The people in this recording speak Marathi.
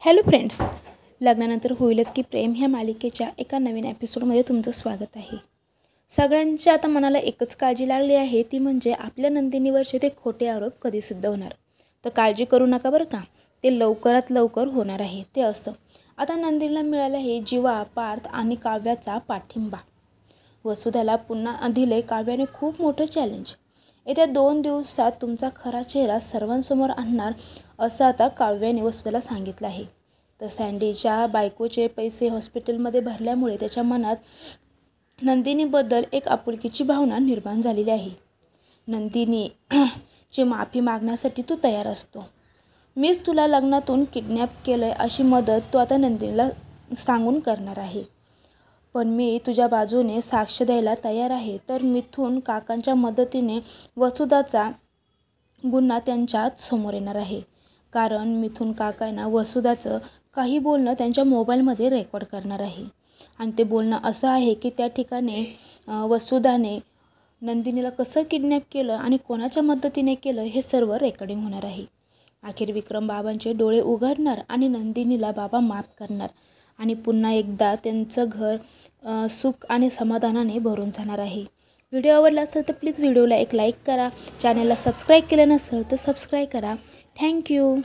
हॅलो फ्रेंड्स, लग्नानंतर होईलच की प्रेम ह्या मालिकेच्या एका नवीन एपिसोडमध्ये तुमचं स्वागत आहे। सगळ्यांच्या आता मनाला एकच काळजी लागली आहे, ती म्हणजे आपल्या नंदिनीवरचे ते खोटे आरोप कधी सिद्ध होणार। तर काळजी करू नका बरं का, ते लवकरात लवकर होणार आहे। ते असं, आता नंदिनीला मिळालं आहे जीवा, पार्थ आणि काव्याचा पाठिंबा। वसुधाला पुन्हा दिले काव्याने खूप मोठं चॅलेंज। येत्या 2 दिवसात तुमचा खरा चेहरा सर्वांसमोर आणणार असं आता काव्याने वसुधाला सांगितलं आहे। तर सँडीच्या बायकोचे पैसे हॉस्पिटलमध्ये भरल्यामुळे त्याच्या मनात नंदिनीबद्दल एक आपुलकीची भावना निर्माण झालेली आहे। नंदिनी ची माफी मागण्यासाठी तो तयार असतो। मीच तुला लग्नातून किडनॅप केलंय अशी मदत तो आता नंदिनीला सांगून करणार आहे। पण मी तुझ्या बाजूने साक्ष द्यायला तयार आहे। तर मिथुन काकांच्या मदतीने वसुधाचा गुन्हा त्यांच्या समोर येणार आहे, कारण मिथुन काकांना वसुधाचं काही बोलणं त्यांच्या मोबाईलमध्ये रेकॉर्ड करणार आहे। आणि ते बोलणं असं आहे की त्या ठिकाणी वसुधाने नंदिनीला कसं किडनॅप केलं आणि कोणाच्या मदतीने केलं हे सर्व रेकॉर्डिंग होणार आहे। अखेर विक्रम बाबांचे डोळे उघडणार आणि नंदिनीला बाबा माफ करणार आणि पुन्हा एकदा त्यांचं घर सुख आणि समाधानाने भरून जाणार आहे। व्हिडिओ आवडला असेल तर प्लीज व्हिडिओला एक लाईक करा, चॅनलला सबस्क्राईब केलं नसेल तर सबस्क्राईब करा। थँक्यू।